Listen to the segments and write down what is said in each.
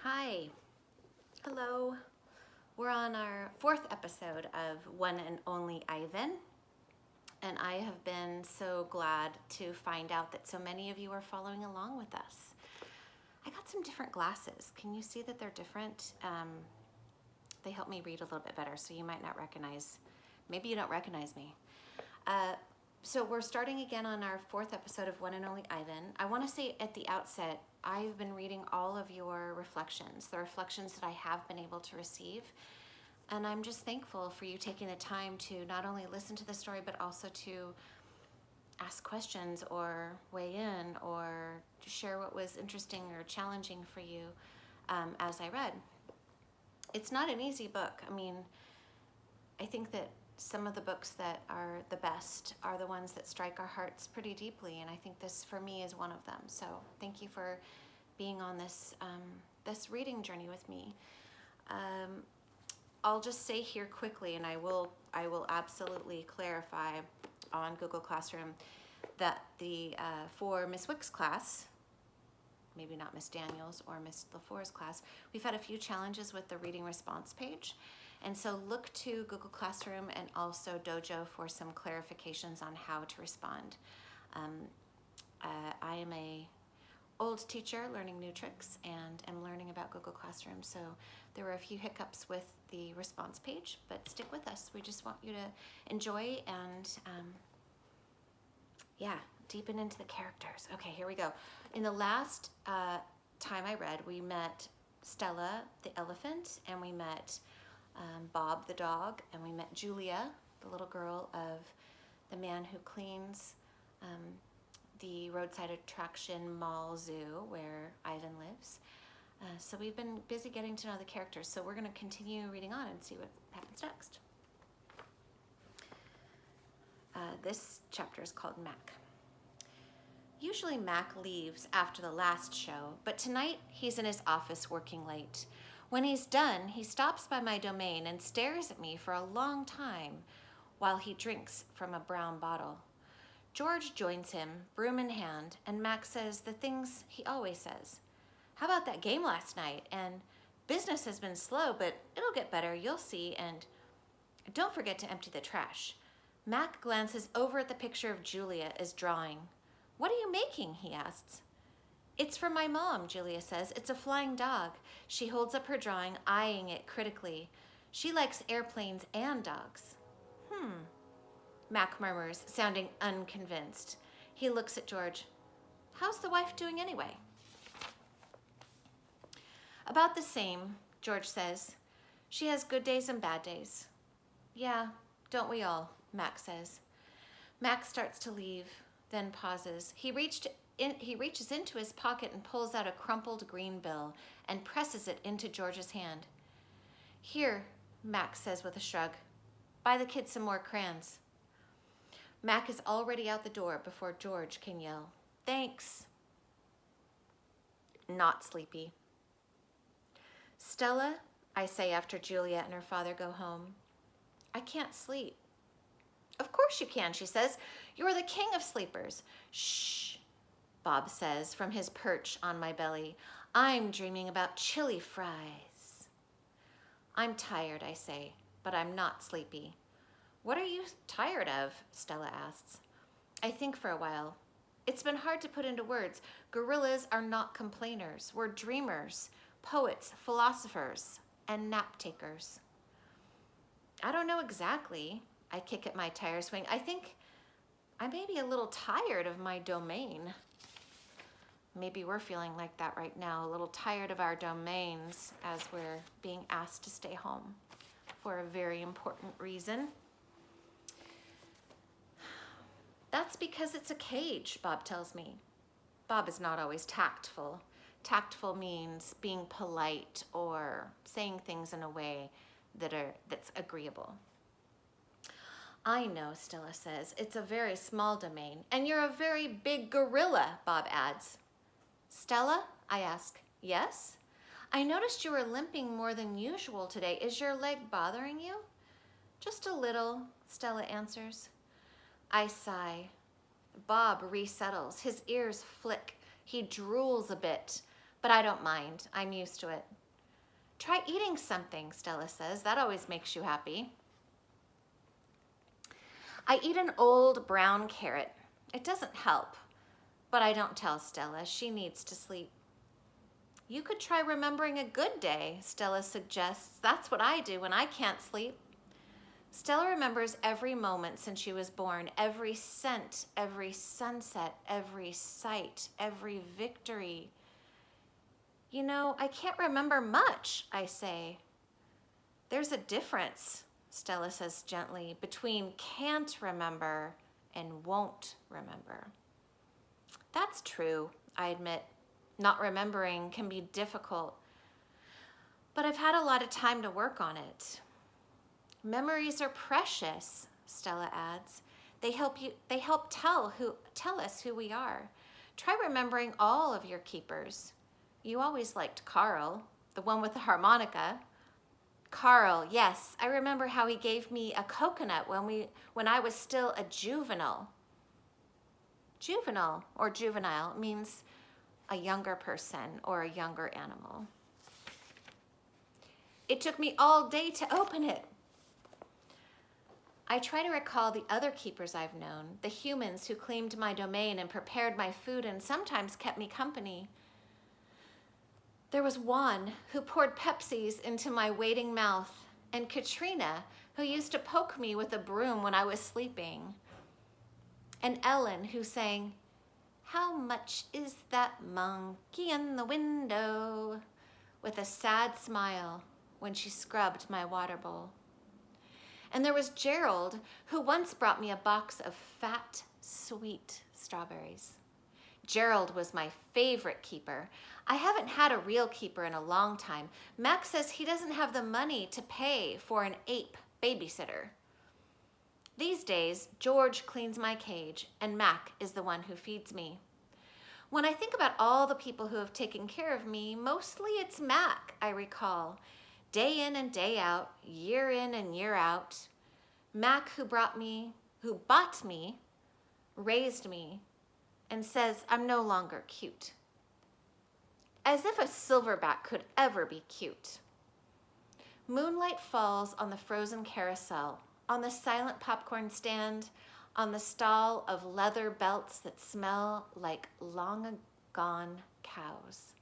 Hi. Hello. We're on our fourth episode of One and Only Ivan, and I have been so glad to find out that so many of you are following along with us. I got some different glasses. Can you see that they're different? They help me read a little bit better, so you might not recognize, maybe you don't recognize me. So we're starting again on our fourth episode of One and Only Ivan. I want to say at the outset, I've been reading all of your reflections, the reflections that I have been able to receive. And I'm just thankful for you taking the time to not only listen to the story, but also to ask questions or weigh in or share what was interesting or challenging for you as I read. It's not an easy book. I mean, I think that some of the books that are the best are the ones that strike our hearts pretty deeply, and I think this for me is one of them. So thank you for being on this this reading journey with me. I'll just say here quickly, and I will absolutely clarify on Google Classroom that the for Miss Wick's class, maybe not Miss Daniels or Miss LaFour's class, we've had a few challenges with the reading response page. And so look to Google Classroom and also Dojo for some clarifications on how to respond. I am a old teacher learning new tricks and am learning about Google Classroom. So there were a few hiccups with the response page, but stick with us. We just want you to enjoy and deepen into the characters. Okay, here we go. In the last time I read, we met Stella the elephant, and we met Bob the dog, and we met Julia, the little girl of the man who cleans the roadside attraction mall zoo where Ivan lives. So we've been busy getting to know the characters, so we're going to continue reading on and see what happens next. This chapter is called Mac. Usually Mac leaves after the last show, but tonight he's in his office working late. When he's done, he stops by my domain and stares at me for a long time while he drinks from a brown bottle. George joins him, broom in hand, and Mac says the things he always says. How about that game last night? And business has been slow, but it'll get better, you'll see, and don't forget to empty the trash. Mac glances over at the picture of Julia as drawing. What are you making? He asks. It's for my mom, Julia says. It's a flying dog. She holds up her drawing, eyeing it critically. She likes airplanes and dogs. Mac murmurs, sounding unconvinced. He looks at George. How's the wife doing anyway? About the same, George says. She has good days and bad days. Yeah, don't we all, Mac says. Mac starts to leave, then pauses. He reaches into his pocket and pulls out a crumpled green bill and presses it into George's hand. Here, Mac says with a shrug. Buy the kids some more crayons. Mac is already out the door before George can yell, Thanks. Not sleepy. Stella, I say after Julia and her father go home. I can't sleep. Of course you can, she says. You're the king of sleepers. Shh, Bob says from his perch on my belly. I'm dreaming about chili fries. I'm tired, I say, but I'm not sleepy. What are you tired of? Stella asks. I think for a while. It's been hard to put into words. Gorillas are not complainers. We're dreamers, poets, philosophers, and nap takers. I don't know exactly. I kick at my tire swing. I think I may be a little tired of my domain. Maybe we're feeling like that right now, a little tired of our domains as we're being asked to stay home for a very important reason. That's because it's a cage, Bob tells me. Bob is not always tactful. Tactful means being polite or saying things in a way that's agreeable. I know, Stella says. It's a very small domain, and you're a very big gorilla, Bob adds. Stella, I ask. Yes? I noticed you were limping more than usual today. Is your leg bothering you? Just a little, Stella answers. I sigh. Bob resettles. His ears flick. He drools a bit, but I don't mind. I'm used to it. Try eating something, Stella says. That always makes you happy. I eat an old brown carrot. It doesn't help, but I don't tell Stella. She needs to sleep. You could try remembering a good day, Stella suggests. That's what I do when I can't sleep. Stella remembers every moment since she was born, every scent, every sunset, every sight, every victory. You know, I can't remember much, I say. There's a difference, Stella says gently, between can't remember and won't remember. That's true, I admit. Not remembering can be difficult, but I've had a lot of time to work on it. Memories are precious, Stella adds. They help tell us who we are. Try remembering all of your keepers. You always liked Carl, the one with the harmonica. Carl, yes, I remember how he gave me a coconut when I was still a juvenile. Juvenile or juvenile means a younger person or a younger animal. It took me all day to open it. I try to recall the other keepers I've known, the humans who claimed my domain and prepared my food and sometimes kept me company. There was Juan, who poured Pepsis into my waiting mouth, and Katrina, who used to poke me with a broom when I was sleeping, and Ellen, who sang, "How much is that monkey in the window?" with a sad smile when she scrubbed my water bowl. And there was Gerald, who once brought me a box of fat, sweet strawberries. Gerald was my favorite keeper. I haven't had a real keeper in a long time. Mac says he doesn't have the money to pay for an ape babysitter. These days, George cleans my cage, and Mac is the one who feeds me. When I think about all the people who have taken care of me, mostly it's Mac, I recall. Day in and day out, year in and year out. Mac who bought me, raised me, and says I'm no longer cute. As if a silverback could ever be cute. Moonlight falls on the frozen carousel, on the silent popcorn stand, on the stall of leather belts that smell like long gone cows.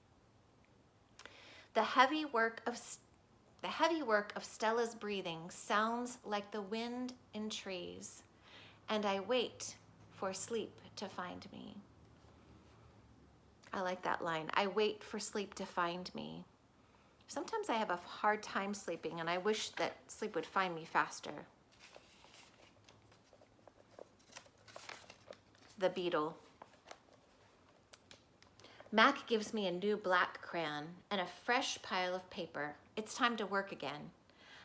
The heavy work of Stella's breathing sounds like the wind in trees, and I wait for sleep to find me. I like that line. I wait for sleep to find me. Sometimes I have a hard time sleeping, and I wish that sleep would find me faster. The beetle. Mac gives me a new black crayon and a fresh pile of paper. It's time to work again.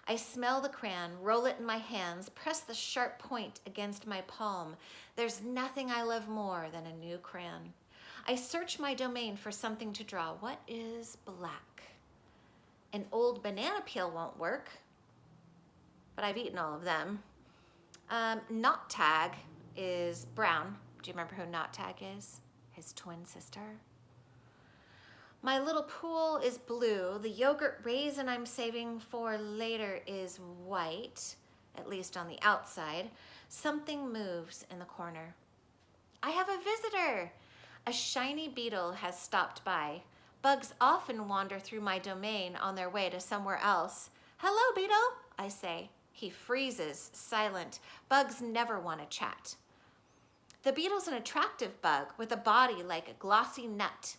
I smell the crayon, roll it in my hands, press the sharp point against my palm. There's nothing I love more than a new crayon. I search my domain for something to draw. What is black? An old banana peel won't work, but I've eaten all of them. Knot Tag is brown. Do you remember who Knot Tag is? His twin sister. My little pool is blue. The yogurt raisin I'm saving for later is white, at least on the outside. Something moves in the corner. I have a visitor. A shiny beetle has stopped by. Bugs often wander through my domain on their way to somewhere else. "Hello, beetle," I say. He freezes, silent. Bugs never want to chat. The beetle's an attractive bug with a body like a glossy nut.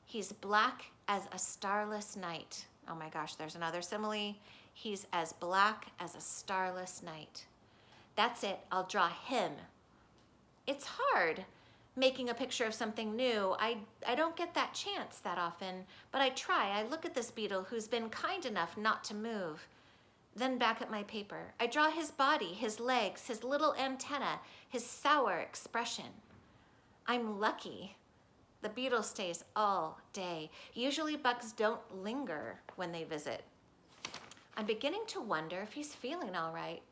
He's black as a starless night. Oh my gosh, there's another simile. He's as black as a starless night. That's it, I'll draw him. It's hard making a picture of something new. I don't get that chance that often, but I try. I look at this beetle who's been kind enough not to move. Then back at my paper. I draw his body, his legs, his little antenna, his sour expression. I'm lucky. The beetle stays all day. Usually bugs don't linger when they visit. I'm beginning to wonder if he's feeling all right.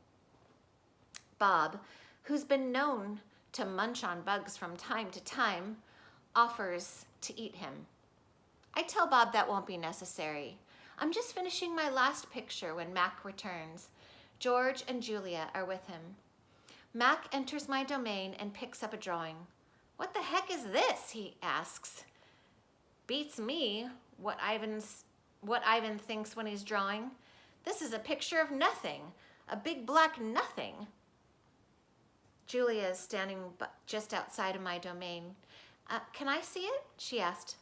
Bob, who's been known to munch on bugs from time to time, offers to eat him. I tell Bob that won't be necessary. I'm just finishing my last picture when Mac returns. George and Julia are with him. Mac enters my domain and picks up a drawing. What the heck is this? He asks. Beats me what Ivan thinks when he's drawing. This is a picture of nothing, a big black nothing. Julia is standing just outside of my domain. Can I see it? She asked.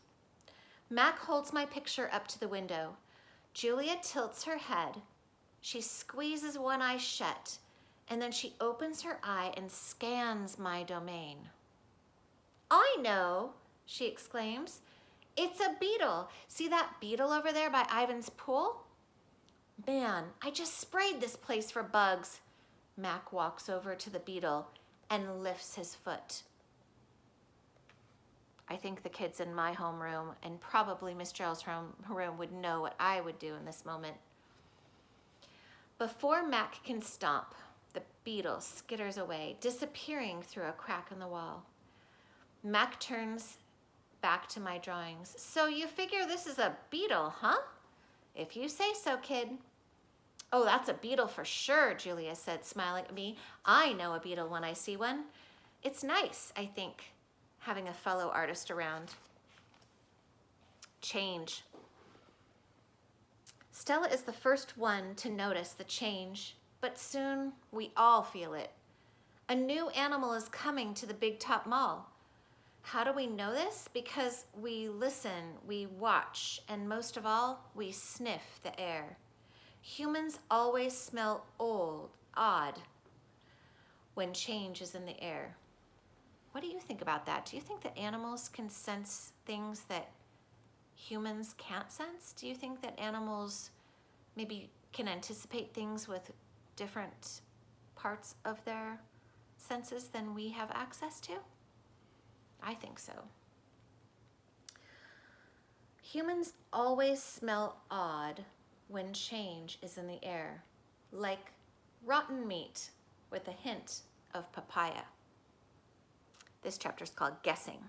Mac holds my picture up to the window. Julia tilts her head. She squeezes one eye shut, and then she opens her eye and scans my domain. I know, she exclaims. It's a beetle. See that beetle over there by Ivan's pool? Man, I just sprayed this place for bugs. Mac walks over to the beetle and lifts his foot. I think the kids in my homeroom and probably Miss Gerald's room would know what I would do in this moment. Before Mac can stomp, the beetle skitters away, disappearing through a crack in the wall. Mac turns back to my drawings. So you figure this is a beetle, huh? If you say so, kid. Oh, that's a beetle for sure, Julia said, smiling at me. I know a beetle when I see one. It's nice, I think, having a fellow artist around. Change. Stella is the first one to notice the change, but soon we all feel it. A new animal is coming to the Big Top Mall. How do we know this? Because we listen, we watch, and most of all, we sniff the air. Humans always smell odd, when change is in the air. What do you think about that? Do you think that animals can sense things that humans can't sense? Do you think that animals maybe can anticipate things with different parts of their senses than we have access to? I think so. Humans always smell odd when change is in the air, like rotten meat with a hint of papaya. This chapter is called Guessing.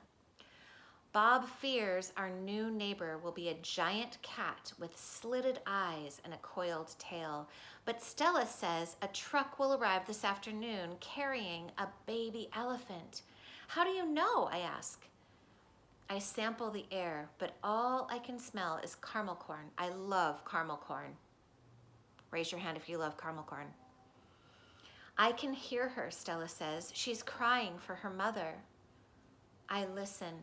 Bob fears our new neighbor will be a giant cat with slitted eyes and a coiled tail, but Stella says a truck will arrive this afternoon carrying a baby elephant. How do you know? I ask. I sample the air, but all I can smell is caramel corn. I love caramel corn. Raise your hand if you love caramel corn. I can hear her, Stella says. She's crying for her mother. I listen.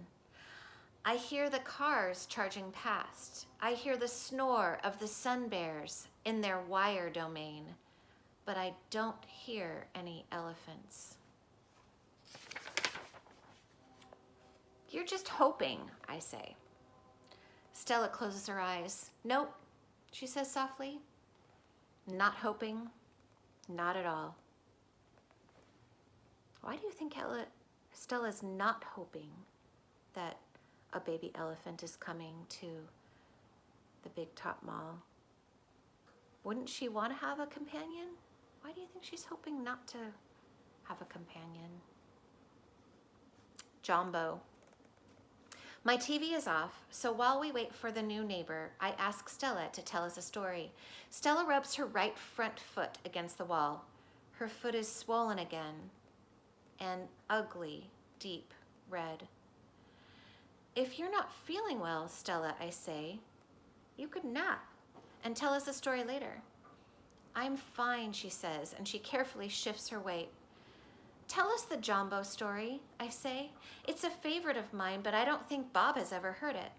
I hear the cars charging past. I hear the snore of the sun bears in their wire domain, but I don't hear any elephants. You're just hoping, I say. Stella closes her eyes. Nope, she says softly. Not hoping, not at all. Why do you think Stella's not hoping that a baby elephant is coming to the Big Top Mall? Wouldn't she want to have a companion? Why do you think she's hoping not to have a companion? Jumbo. My TV is off, so while we wait for the new neighbor, I ask Stella to tell us a story. Stella rubs her right front foot against the wall. Her foot is swollen again, and ugly, deep red. If you're not feeling well, Stella, I say, you could nap and tell us a story later. I'm fine, she says, and she carefully shifts her weight. Tell us the Jumbo story, I say. It's a favorite of mine, but I don't think Bob has ever heard it.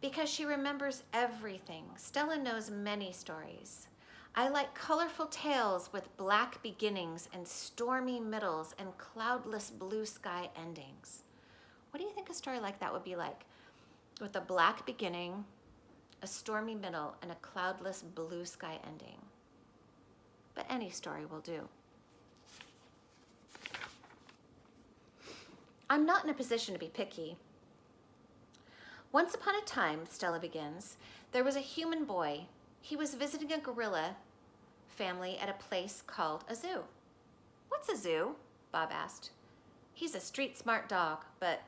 Because she remembers everything. Stella knows many stories. I like colorful tales with black beginnings and stormy middles and cloudless blue sky endings. What do you think a story like that would be like? With a black beginning, a stormy middle, and a cloudless blue sky ending. But any story will do. I'm not in a position to be picky. Once upon a time, Stella begins, there was a human boy. He was visiting a gorilla family at a place called a zoo. What's a zoo? Bob asked. He's a street smart dog, but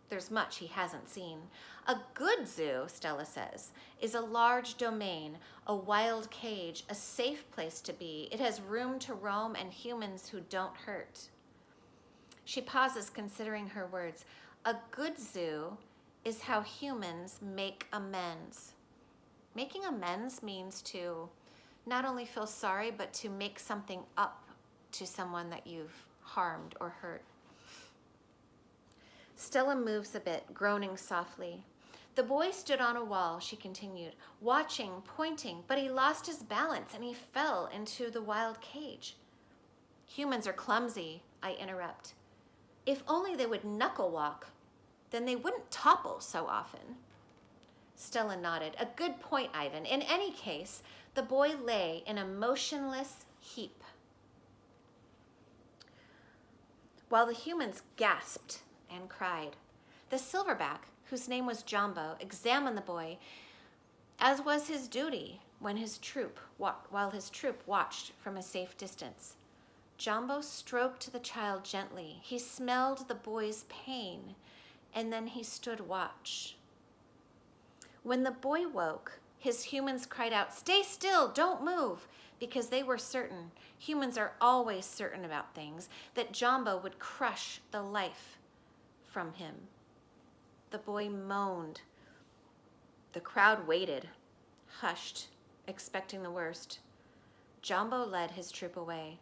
There's much he hasn't seen. A good zoo, Stella says, is a large domain, a wild cage, a safe place to be. It has room to roam and humans who don't hurt. She pauses, considering her words. A good zoo is how humans make amends. Making amends means to not only feel sorry, but to make something up to someone that you've harmed or hurt. Stella moves a bit, groaning softly. The boy stood on a wall, she continued, watching, pointing, but he lost his balance and he fell into the wild cage. Humans are clumsy, I interrupt. If only they would knuckle walk, then they wouldn't topple so often. Stella nodded. A good point, Ivan. In any case, the boy lay in a motionless heap, while the humans gasped and cried. The silverback, whose name was Jumbo, examined the boy, as was his duty while his troop watched from a safe distance. Jumbo stroked the child gently. He smelled the boy's pain, and then he stood watch. When the boy woke, his humans cried out, "Stay still, don't move," because they were certain, humans are always certain about things, that Jumbo would crush the life from him. The boy moaned. The crowd waited, hushed, expecting the worst. Jumbo led his troop away.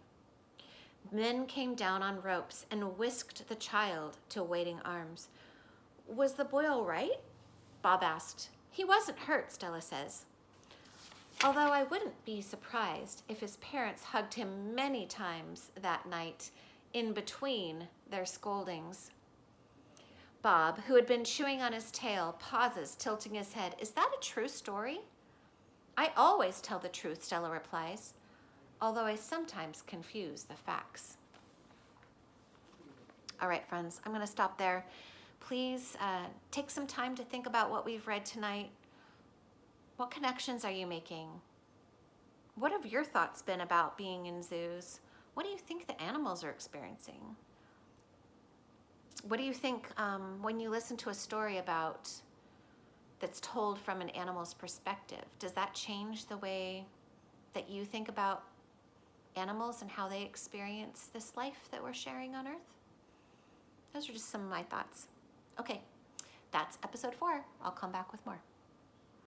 Men came down on ropes and whisked the child to waiting arms. Was the boy all right? Bob asked. He wasn't hurt, Stella says. Although I wouldn't be surprised if his parents hugged him many times that night in between their scoldings. Bob, who had been chewing on his tail, pauses, tilting his head. Is that a true story? I always tell the truth, Stella replies, although I sometimes confuse the facts. All right, friends, I'm going to stop there. Please take some time to think about what we've read tonight. What connections are you making? What have your thoughts been about being in zoos? What do you think the animals are experiencing? What do you think when you listen to a story that's told from an animal's perspective? Does that change the way that you think about animals and how they experience this life that we're sharing on Earth? Those are just some of my thoughts. Okay, that's episode 4. I'll come back with more.